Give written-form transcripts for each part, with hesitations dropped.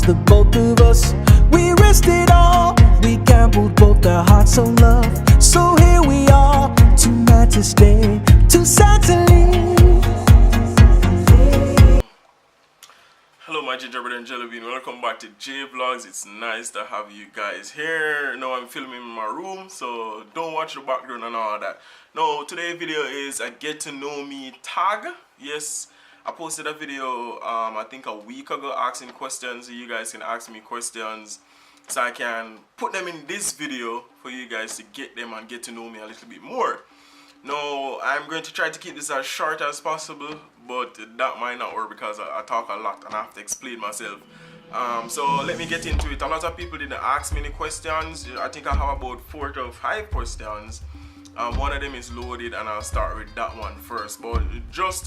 the both of us. We risked it all, we gambled both our hearts on love. So here we are, too mad to stay, too sad to leave. Hello my gingerbread and jelly bean, welcome back to JVLOGS. It's nice to have you guys here. Now I'm filming in my room, so don't watch the background and all that. No, today's video is a get to know me tag. Yes, I posted a video I think a week ago asking questions, so you guys can ask me questions so I can put them in this video for you guys to get them and get to know me a little bit more. No, I'm going to try to keep this as short as possible, but that might not work because I talk a lot and I have to explain myself. So let me get into it. A lot of people didn't ask me any questions. I think I have about 4 to 5 questions. One of them is loaded and I'll start with that one first. But just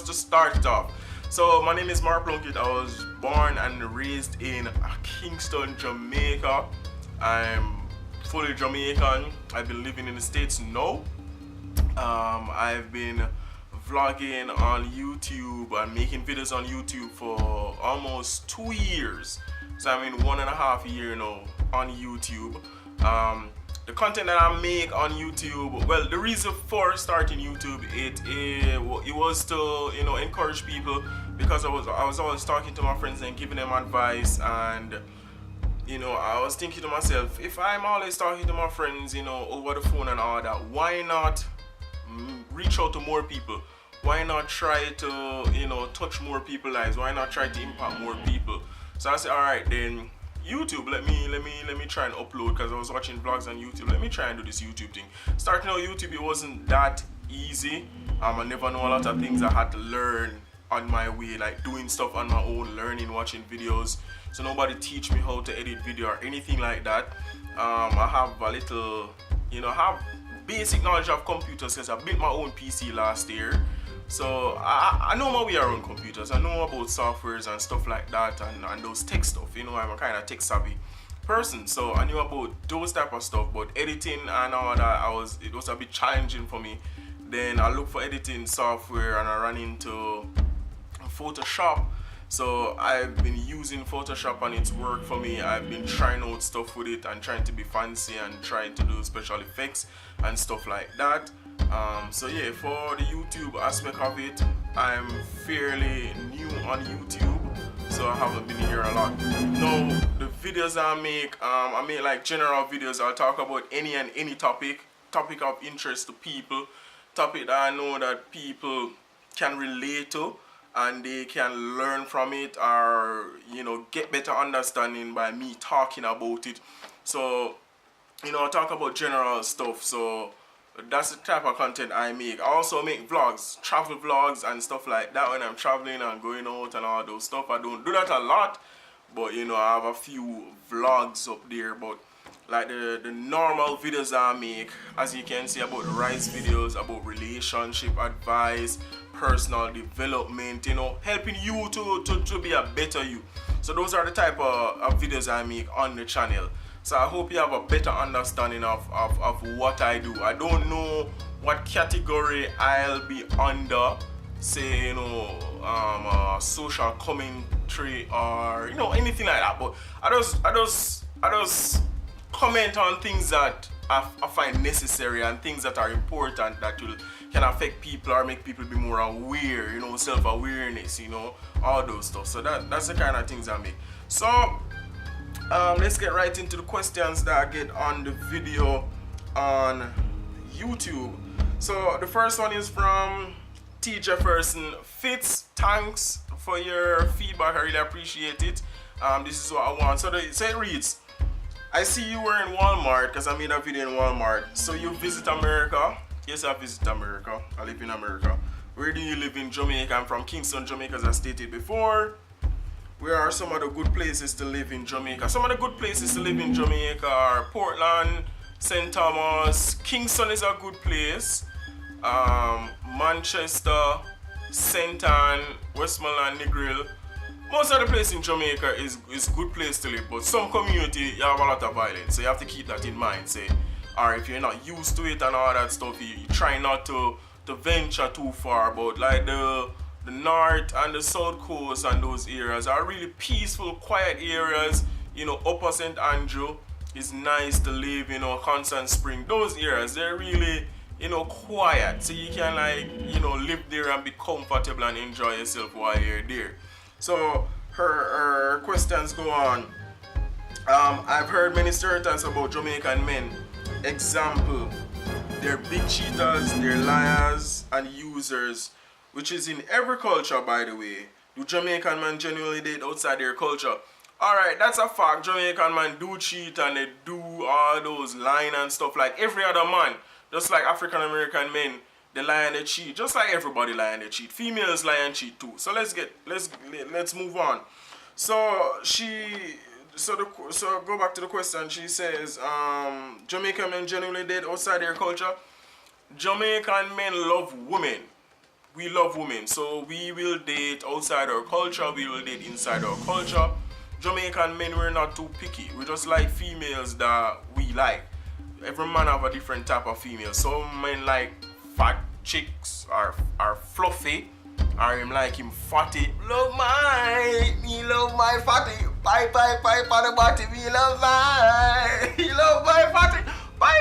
to start it off. So my name is Plunkett. I was born and raised in Kingston, Jamaica. I'm fully Jamaican. I've been living in the States now. I've been vlogging on YouTube and making videos on YouTube for almost 2 years. So I'm in 1.5 years now on YouTube. The content that I make on YouTube, well, the reason for starting YouTube, it was to, you know, encourage people, because I was always talking to my friends and giving them advice, and you know, I was thinking to myself, if I'm always talking to my friends, you know, over the phone and all that, why not reach out to more people? Why not try to, you know, touch more people's lives? Why not try to impact more people? So I said, all right, then YouTube, let me try and upload, because I was watching vlogs on YouTube. Let me try and do this YouTube thing. Starting out YouTube, it wasn't that easy. I never know a lot of things I had to learn on my way, like doing stuff on my own, learning, watching videos. So nobody teach me how to edit video or anything like that. I have a little, you know, have basic knowledge of computers because I built my own PC last year. So I know my way around computers. I know about softwares and stuff like that, and those tech stuff. You know, I'm a kind of tech savvy person, so I knew about those type of stuff. But editing and all that, it was a bit challenging for me. Then I looked for editing software and I ran into Photoshop. So I've been using Photoshop and it's worked for me. I've been trying out stuff with it and trying to be fancy and trying to do special effects and stuff like that. So yeah, for the YouTube aspect of it, I'm fairly new on YouTube, so I haven't been here a lot. Now, the videos I make like general videos. I'll talk about any and any topic of interest to people, topic that I know that people can relate to and they can learn from it, or you know, get better understanding by me talking about it. So you know, I talk about general stuff. So that's the type of content I make. I also make vlogs, travel vlogs and stuff like that when I'm traveling and going out and all those stuff. I don't do that a lot, but you know, I have a few vlogs up there. But like the normal videos I make, as you can see, about the rice videos, about relationship advice, personal development, you know, helping you to be a better you. So those are the type of videos I make on the channel. So I hope you have a better understanding of what I do. I don't know what category I'll be under, say, you know, social commentary or, you know, anything like that. But I just comment on things that I find necessary and things that are important that can affect people or make people be more aware, you know, self-awareness, you know, all those stuff. So that's the kind of things I make. So let's get right into the questions that I get on the video on YouTube. So the first one is from T. Jefferson Fitz. Thanks for your feedback, I really appreciate it. This is what I want. So it reads, I see you were in Walmart, because I made a video in Walmart. So you visit America? Yes, I visit America. I live in America. Where do you live in Jamaica? I'm from Kingston, Jamaica, as I stated before. Where are some of the good places to live in Jamaica? Some of the good places to live in Jamaica are Portland, St. Thomas, Kingston is a good place, Manchester, St. Ann, Westmoreland, Negril. Most of the place in Jamaica is good place to live, but some community you have a lot of violence, so you have to keep that in mind. Say, or if you're not used to it and all that stuff, you try not to venture too far. But like the the north and the south coast and those areas are really peaceful, quiet areas. You know, Upper St. Andrew is nice to live, you know, Constant Spring. Those areas, they're really, you know, quiet. So you can, like, you know, live there and be comfortable and enjoy yourself while you're there. So her questions go on. I've heard many stereotypes about Jamaican men. Example, they're big cheaters, they're liars and users, which is in every culture, by the way. Do Jamaican men genuinely date outside their culture? Alright, that's a fact. Jamaican men do cheat and they do all those lying and stuff like every other man. Just like African American men, they lie and they cheat. Just like everybody lie and they cheat. Females lie and cheat too. So let's move on. So so go back to the question. She says, Jamaican men genuinely date outside their culture. Jamaican men love women. We love women, so we will date outside our culture. We will date inside our culture. Jamaican men, we're not too picky. We just like females that we like. Every man have a different type of female. Some men like fat chicks are fluffy, or him like him fatty. Me love my fatty. Bye for the body. Me love my. He love my fatty. Bye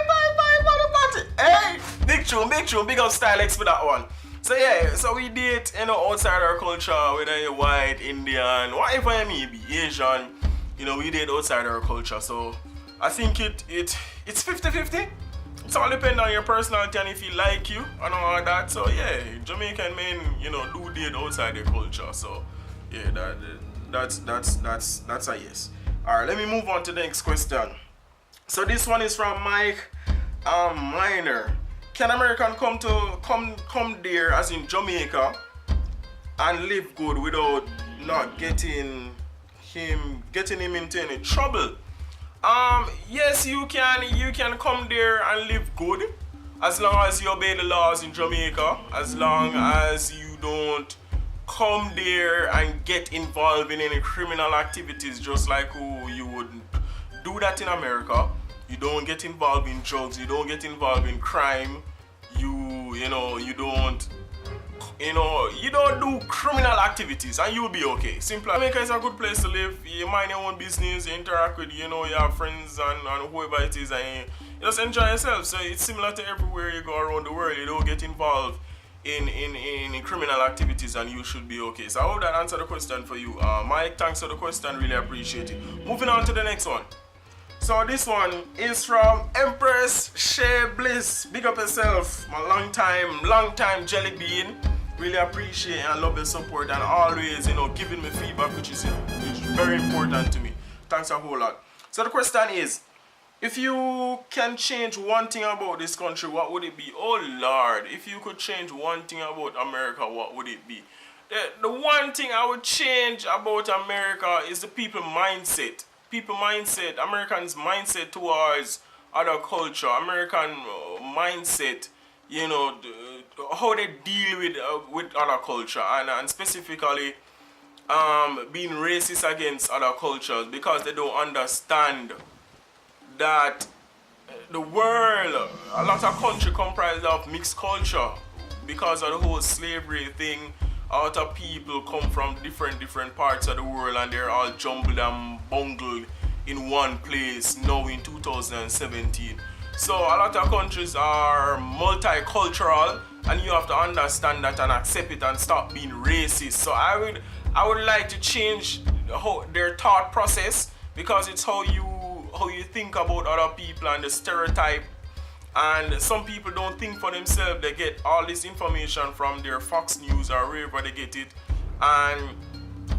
for the body. Hey, big tune, big up Style X for that one. So yeah, so we date, you know, outside our culture, whether you're white, Indian, whatever you may be, Asian, you know, we date outside our culture. So I think it's 50-50. It's all depend on your personality and if he like you and all that. So yeah, Jamaican men, you know, do date outside their culture. So yeah, that's a yes. Alright, let me move on to the next question. So this one is from Mike Minor. Can American come there, as in Jamaica, and live good without not getting him into any trouble? Yes, you can come there and live good, as long as you obey the laws in Jamaica, as long as you don't come there and get involved in any criminal activities, just like who you would do that in America. You don't get involved in drugs, you don't get involved in crime, you don't do criminal activities, and you'll be okay. Simply, Jamaica is a good place to live. You mind your own business, you interact with, you know, your friends and whoever it is, and you just enjoy yourself. So it's similar to everywhere you go around the world. You don't get involved in criminal activities, and you should be okay. So I hope that answered the question for you, Mike. Thanks for the question, really appreciate it. Moving on to the next one. So this one is from Empress Shea Bliss. Big up yourself, my long time jelly bean. Really appreciate and love your support, and always, you know, giving me feedback, which is very important to me. Thanks a whole lot. So the question is, if you can change one thing about this country, what would it be? Oh Lord, if you could change one thing about America, what would it be? The one thing I would change about America is the people mindset. Americans' mindset towards other culture, American mindset, you know, how they deal with other culture, and specifically being racist against other cultures, because they don't understand that the world, a lot of country comprised of mixed culture, because of the whole slavery thing. A lot of people come from different parts of the world, and they're all jumbled and bungled in one place now in 2017. So a lot of countries are multicultural, and you have to understand that and accept it and stop being racist. So I would like to change their thought process, because it's how you think about other people and the stereotype. And some people don't think for themselves. They get all this information from their Fox News or wherever they get it, and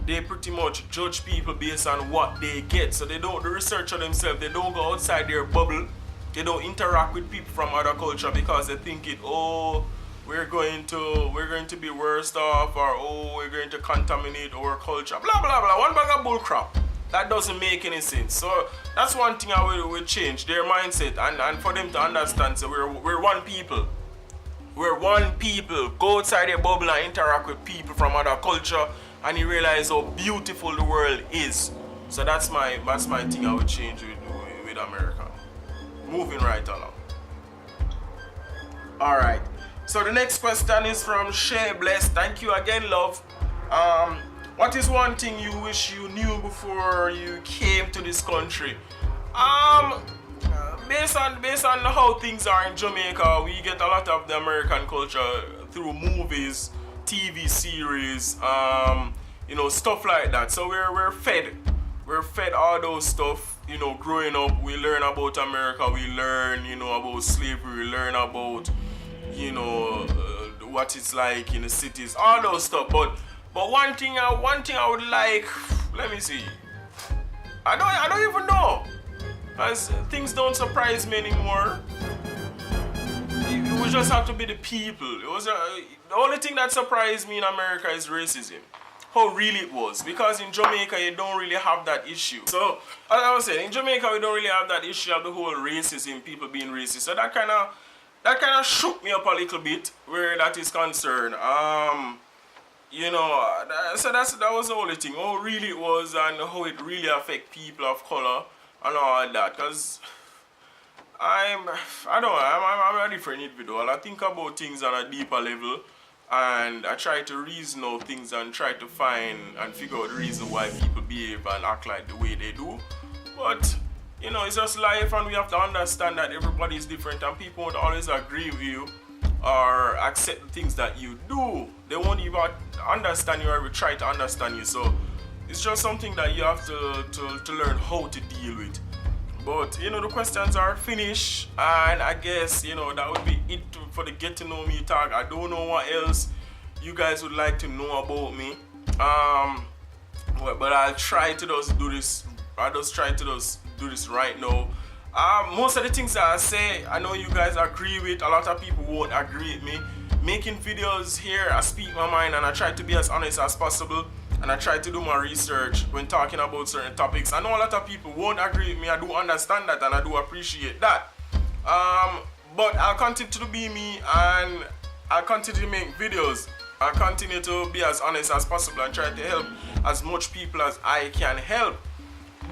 they pretty much judge people based on what they get. So they don't do research on themselves. They don't go outside their bubble. They don't interact with people from other culture, because they think it, oh, we're going to be worse off, or oh, we're going to contaminate our culture, blah blah blah. One bag of bull crap. That doesn't make any sense. So that's one thing I will change, their mindset, and for them to understand. So we're one people. We're one people. Go outside your bubble and interact with people from other culture, and you realize how beautiful the world is. So that's my thing I would change with America. Moving right along. Alright. So the next question is from Shay Bless. Thank you again, love. What is one thing you wish you knew before you came to this country? Based on how things are in Jamaica, we get a lot of the American culture through movies, TV series, you know, stuff like that. So we're fed all those stuff. You know, growing up, we learn about America, we learn, you know, about slavery, we learn about, you know, what it's like in the cities, all those stuff. But one thing I would like, let me see. I don't even know, as things don't surprise me anymore. It would just have to be the people. The only thing that surprised me in America is racism. How really it was, because in Jamaica you don't really have that issue. So as I was saying, in Jamaica we don't really have that issue of the whole racism, people being racist. So that kind of shook me up a little bit where that is concerned. You know, so that was the only thing. How really it was and how it really affect people of color and all that. Cause I'm a different individual. I think about things on a deeper level. And I try to reason out things and try to find and figure out the reason why people behave and act like the way they do. But, you know, it's just life, and we have to understand that everybody is different and people won't always agree with you or accept the things that you do. They won't even understand you or even try to understand you. So it's just something that you have to learn how to deal with. But, you know, the questions are finished, and I guess, you know, that would be it for the get to know me talk. I don't know what else you guys would like to know about me. But I'll try to just do this. I'll just try to just do this right now. Most of the things that I say, I know you guys agree with. A lot of people won't agree with me. Making videos here, I speak my mind and I try to be as honest as possible. And I try to do my research when talking about certain topics. I know a lot of people won't agree with me. I do understand that and I do appreciate that. But I'll continue to be me, and I'll continue to make videos. I'll continue to be as honest as possible and try to help as much people as I can help.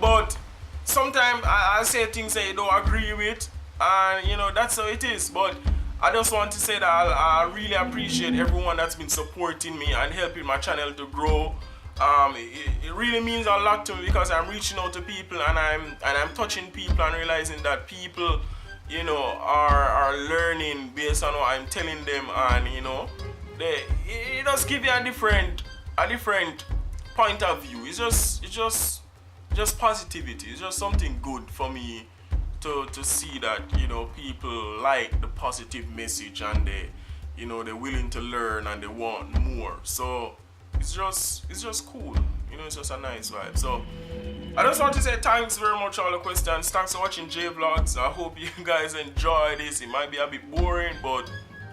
But sometimes I'll say things that you don't agree with, and you know, that's how it is. But I just want to say that I really appreciate everyone that's been supporting me and helping my channel to grow. It really means a lot to me, because I'm reaching out to people and I'm touching people and realizing that people, you know, are learning based on what I'm telling them, and you know, it does give you a different point of view. It's just positivity. It's just something good for me to see that, you know, people like the positive message and they're willing to learn and they want more. So it's just cool, you know, it's just a nice vibe. So I just want to say thanks very much for all the questions. Thanks for watching JVLOGS. I hope you guys enjoy this. It might be a bit boring, but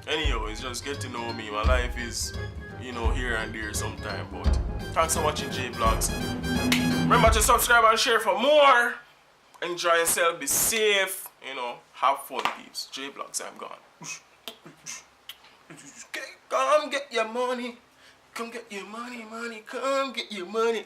anyhow, it's just get to know me. My life is, you know, here and there sometime. But thanks for watching JVLOGS. Remember to subscribe and share for more. Enjoy yourself, be safe, you know, have fun, peeps. JVLOGS, I'm gone. Come get your money. Come get your money, come get your money.